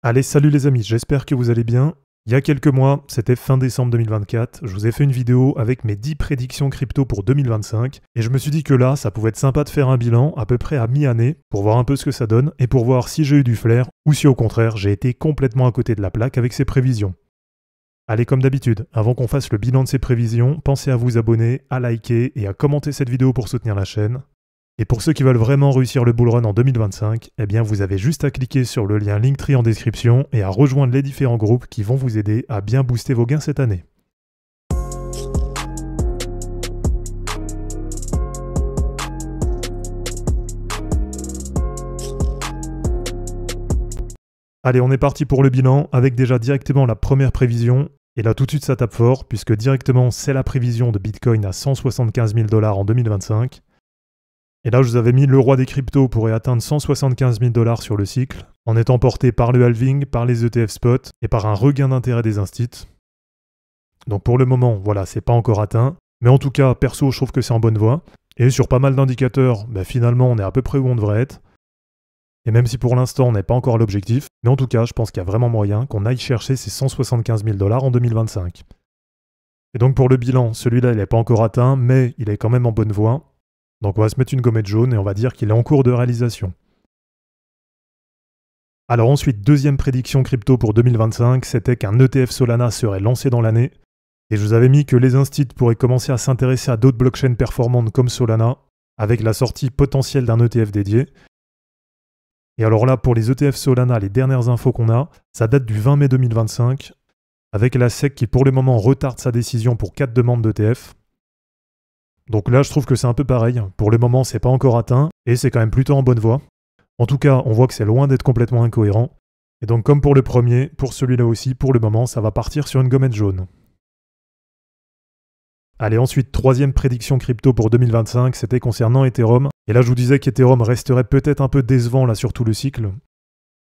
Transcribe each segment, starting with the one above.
Allez, salut les amis, j'espère que vous allez bien. Il y a quelques mois, c'était fin décembre 2024, je vous ai fait une vidéo avec mes 10 prédictions crypto pour 2025 et je me suis dit que là, ça pouvait être sympa de faire un bilan à peu près à mi-année pour voir un peu ce que ça donne et pour voir si j'ai eu du flair ou si au contraire j'ai été complètement à côté de la plaque avec ces prévisions. Allez, comme d'habitude, avant qu'on fasse le bilan de ces prévisions, pensez à vous abonner, à liker et à commenter cette vidéo pour soutenir la chaîne. Et pour ceux qui veulent vraiment réussir le bull run en 2025, eh bien vous avez juste à cliquer sur le lien Linktree en description et à rejoindre les différents groupes qui vont vous aider à bien booster vos gains cette année. Allez, on est parti pour le bilan avec déjà directement la première prévision. Et là tout de suite ça tape fort puisque directement c'est la prévision de Bitcoin à 175 000 $ en 2025. Et là, je vous avais mis le roi des cryptos pourrait atteindre 175 000 $ sur le cycle, en étant porté par le halving, par les ETF spot et par un regain d'intérêt des instits. Donc pour le moment, voilà, c'est pas encore atteint. Mais en tout cas, perso, je trouve que c'est en bonne voie. Et sur pas mal d'indicateurs, finalement, on est à peu près où on devrait être. Et même si pour l'instant, on n'est pas encore à l'objectif, mais en tout cas, je pense qu'il y a vraiment moyen qu'on aille chercher ces 175 000 $ en 2025. Et donc pour le bilan, celui-là, il n'est pas encore atteint, mais il est quand même en bonne voie. Donc on va se mettre une gommette jaune et on va dire qu'il est en cours de réalisation. Alors ensuite, deuxième prédiction crypto pour 2025, c'était qu'un ETF Solana serait lancé dans l'année. Et je vous avais mis que les instits pourraient commencer à s'intéresser à d'autres blockchains performantes comme Solana, avec la sortie potentielle d'un ETF dédié. Et alors là, pour les ETF Solana, les dernières infos qu'on a, ça date du 20 mai 2025, avec la SEC qui pour le moment retarde sa décision pour 4 demandes d'ETF. Donc là, je trouve que c'est un peu pareil. Pour le moment, c'est pas encore atteint, et c'est quand même plutôt en bonne voie. En tout cas, on voit que c'est loin d'être complètement incohérent. Et donc comme pour le premier, pour celui-là aussi, pour le moment, ça va partir sur une gommette jaune. Allez, ensuite, troisième prédiction crypto pour 2025, c'était concernant Ethereum. Et là, je vous disais qu'Ethereum resterait peut-être un peu décevant là sur tout le cycle.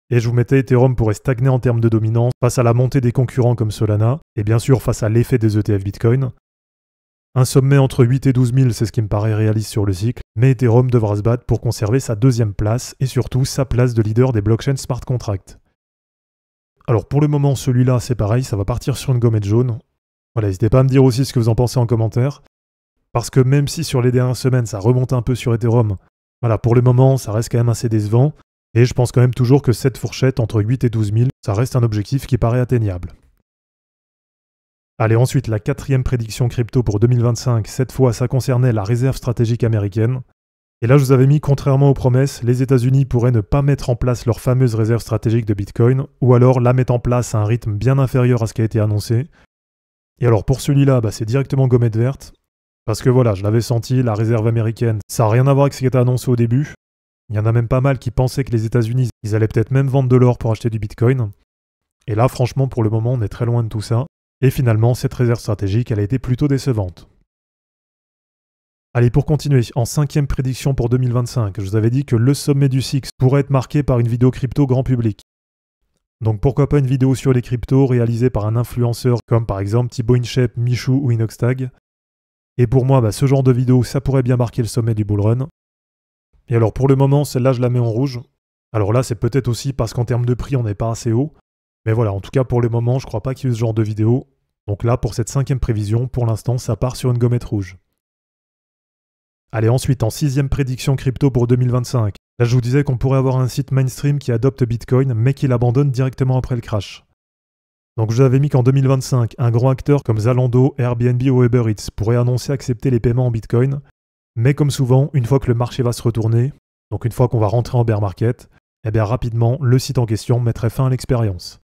Et je vous mettais Ethereum pourrait stagner en termes de dominance face à la montée des concurrents comme Solana, et bien sûr face à l'effet des ETF Bitcoin. Un sommet entre 8 et 12 000, c'est ce qui me paraît réaliste sur le cycle, mais Ethereum devra se battre pour conserver sa deuxième place et surtout sa place de leader des blockchains smart contracts. Alors pour le moment, celui-là, c'est pareil, ça va partir sur une gommette jaune. Voilà, n'hésitez pas à me dire aussi ce que vous en pensez en commentaire, parce que même si sur les dernières semaines, ça remonte un peu sur Ethereum, voilà, pour le moment, ça reste quand même assez décevant, et je pense quand même toujours que cette fourchette entre 8 et 12 000, ça reste un objectif qui paraît atteignable. Allez, ensuite, la quatrième prédiction crypto pour 2025, cette fois, ça concernait la réserve stratégique américaine. Et là, je vous avais mis, contrairement aux promesses, les États-Unis pourraient ne pas mettre en place leur fameuse réserve stratégique de Bitcoin, ou alors la mettre en place à un rythme bien inférieur à ce qui a été annoncé. Et alors pour celui-là, c'est directement gommette verte, parce que voilà, je l'avais senti, la réserve américaine, ça n'a rien à voir avec ce qui était annoncé au début. Il y en a même pas mal qui pensaient que les États-Unis, ils allaient peut-être même vendre de l'or pour acheter du Bitcoin. Et là, franchement, pour le moment, on est très loin de tout ça. Et finalement, cette réserve stratégique, elle a été plutôt décevante. Allez, pour continuer, en cinquième prédiction pour 2025, je vous avais dit que le sommet du SIX pourrait être marqué par une vidéo crypto grand public. Donc pourquoi pas une vidéo sur les cryptos réalisée par un influenceur comme par exemple Thibaut InShape, Michou ou Inoxtag. Et pour moi, ce genre de vidéo, ça pourrait bien marquer le sommet du bull run. Et alors pour le moment, celle-là, je la mets en rouge. Alors là, c'est peut-être aussi parce qu'en termes de prix, on n'est pas assez haut. Mais voilà, en tout cas pour le moment, je crois pas qu'il y ait ce genre de vidéo. Donc là, pour cette cinquième prévision, pour l'instant, ça part sur une gommette rouge. Allez, ensuite, en sixième prédiction crypto pour 2025. Là, je vous disais qu'on pourrait avoir un site mainstream qui adopte Bitcoin, mais qui l'abandonne directement après le crash. Donc je vous avais mis qu'en 2025, un grand acteur comme Zalando, Airbnb ou Uber Eats pourrait annoncer accepter les paiements en Bitcoin. Mais comme souvent, une fois que le marché va se retourner, donc une fois qu'on va rentrer en bear market, rapidement, le site en question mettrait fin à l'expérience.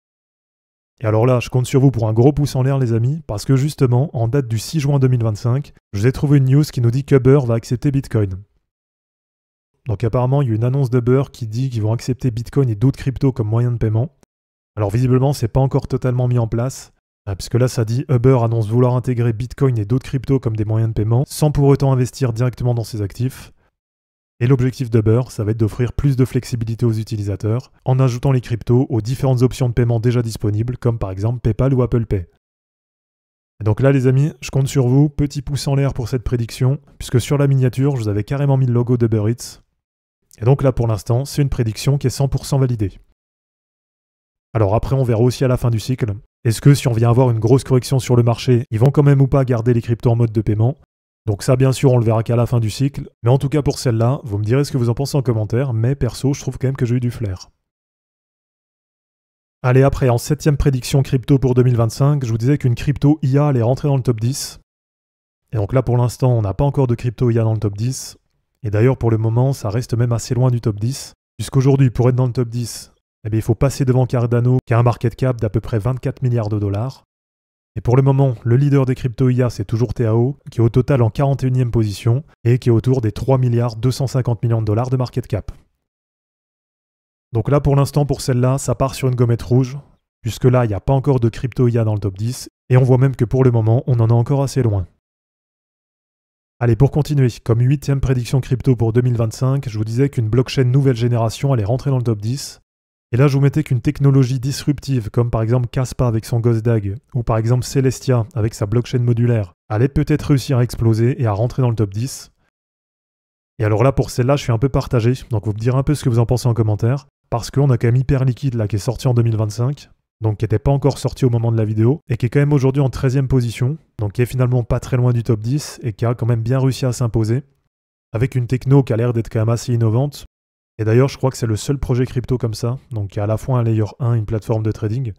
Et alors là, je compte sur vous pour un gros pouce en l'air les amis, parce que justement, en date du 6 juin 2025, je vous ai trouvé une news qui nous dit qu'Uber va accepter Bitcoin. Donc apparemment, il y a une annonce d'Uber qui dit qu'ils vont accepter Bitcoin et d'autres cryptos comme moyen de paiement. Alors visiblement, c'est pas encore totalement mis en place, puisque là ça dit Uber annonce vouloir intégrer Bitcoin et d'autres cryptos comme des moyens de paiement, sans pour autant investir directement dans ses actifs. Et l'objectif d'Uber, ça va être d'offrir plus de flexibilité aux utilisateurs en ajoutant les cryptos aux différentes options de paiement déjà disponibles, comme par exemple PayPal ou Apple Pay. Et donc là les amis, je compte sur vous, petit pouce en l'air pour cette prédiction, puisque sur la miniature, je vous avais carrément mis le logo d'Uber Eats. Et donc là pour l'instant, c'est une prédiction qui est 100% validée. Alors après, on verra aussi à la fin du cycle. Est-ce que si on vient avoir une grosse correction sur le marché, ils vont quand même ou pas garder les cryptos en mode de paiement? Donc ça, bien sûr, on le verra qu'à la fin du cycle. Mais en tout cas, pour celle-là, vous me direz ce que vous en pensez en commentaire. Mais perso, je trouve quand même que j'ai eu du flair. Allez, après, en 7ème prédiction crypto pour 2025, je vous disais qu'une crypto IA allait rentrer dans le top 10. Et donc là, pour l'instant, on n'a pas encore de crypto IA dans le top 10. Et d'ailleurs, pour le moment, ça reste même assez loin du top 10. Puisqu'aujourd'hui, pour être dans le top 10, eh bien, il faut passer devant Cardano, qui a un market cap d'à peu près 24 milliards de dollars. Et pour le moment, le leader des crypto IA, c'est toujours TAO, qui est au total en 41e position et qui est autour des 3 milliards 250 millions de dollars de market cap. Donc là, pour l'instant, pour celle-là, ça part sur une gommette rouge, puisque là, il n'y a pas encore de crypto IA dans le top 10, et on voit même que pour le moment, on en est encore assez loin. Allez, pour continuer, comme 8ème prédiction crypto pour 2025, je vous disais qu'une blockchain nouvelle génération allait rentrer dans le top 10. Et là, je vous mettais qu'une technologie disruptive, comme par exemple Kaspa avec son Ghostdag, ou par exemple Celestia avec sa blockchain modulaire, allait peut-être réussir à exploser et à rentrer dans le top 10. Et alors là, pour celle-là, je suis un peu partagé, donc vous me direz un peu ce que vous en pensez en commentaire, parce qu'on a quand même Hyperliquid là qui est sorti en 2025, donc qui n'était pas encore sorti au moment de la vidéo, et qui est quand même aujourd'hui en 13e position, donc qui est finalement pas très loin du top 10, et qui a quand même bien réussi à s'imposer, avec une techno qui a l'air d'être quand même assez innovante. Et d'ailleurs, je crois que c'est le seul projet crypto comme ça, donc qui a à la fois un layer 1, une plateforme de trading.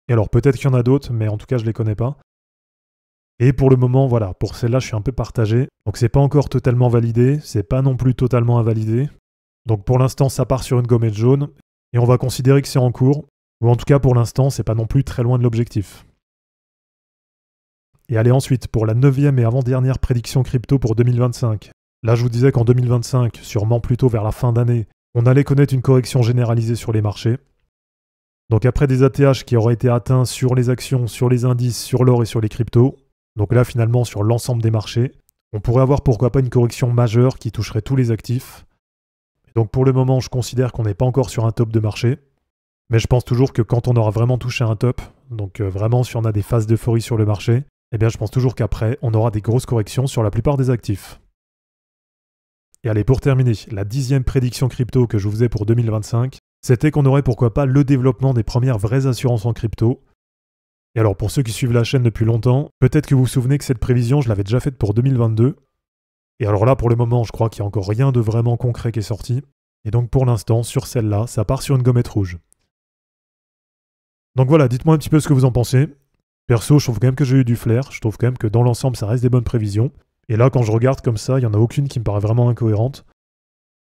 Et alors peut-être qu'il y en a d'autres, mais en tout cas je les connais pas. Et pour le moment, voilà, pour celle-là, je suis un peu partagé. Donc c'est pas encore totalement validé, c'est pas non plus totalement invalidé. Donc pour l'instant, ça part sur une gommette jaune, et on va considérer que c'est en cours, ou en tout cas pour l'instant, c'est pas non plus très loin de l'objectif. Et allez ensuite, pour la 9e et avant-dernière prédiction crypto pour 2025. Là, je vous disais qu'en 2025, sûrement plutôt vers la fin d'année, on allait connaître une correction généralisée sur les marchés. Donc après des ATH qui auraient été atteints sur les actions, sur les indices, sur l'or et sur les cryptos, donc là finalement sur l'ensemble des marchés, on pourrait avoir pourquoi pas une correction majeure qui toucherait tous les actifs. Et donc pour le moment, je considère qu'on n'est pas encore sur un top de marché, mais je pense toujours que quand on aura vraiment touché un top, donc vraiment si on a des phases d'euphorie sur le marché, eh bien je pense toujours qu'après, on aura des grosses corrections sur la plupart des actifs. Et allez, pour terminer, la 10e prédiction crypto que je vous faisais pour 2025, c'était qu'on aurait pourquoi pas le développement des premières vraies assurances en crypto. Et alors pour ceux qui suivent la chaîne depuis longtemps, peut-être que vous vous souvenez que cette prévision, je l'avais déjà faite pour 2022. Et alors là, pour le moment, je crois qu'il n'y a encore rien de vraiment concret qui est sorti. Et donc pour l'instant, sur celle-là, ça part sur une gommette rouge. Donc voilà, dites-moi un petit peu ce que vous en pensez. Perso, je trouve quand même que j'ai eu du flair, je trouve quand même que dans l'ensemble, ça reste des bonnes prévisions. Et là, quand je regarde comme ça, il n'y en a aucune qui me paraît vraiment incohérente.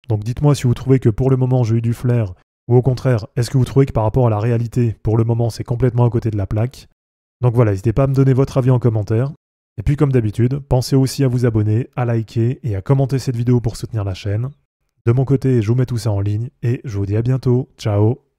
Donc dites-moi si vous trouvez que pour le moment j'ai eu du flair, ou au contraire, est-ce que vous trouvez que par rapport à la réalité, pour le moment c'est complètement à côté de la plaque? Donc voilà, n'hésitez pas à me donner votre avis en commentaire. Et puis comme d'habitude, pensez aussi à vous abonner, à liker et à commenter cette vidéo pour soutenir la chaîne. De mon côté, je vous mets tout ça en ligne et je vous dis à bientôt. Ciao!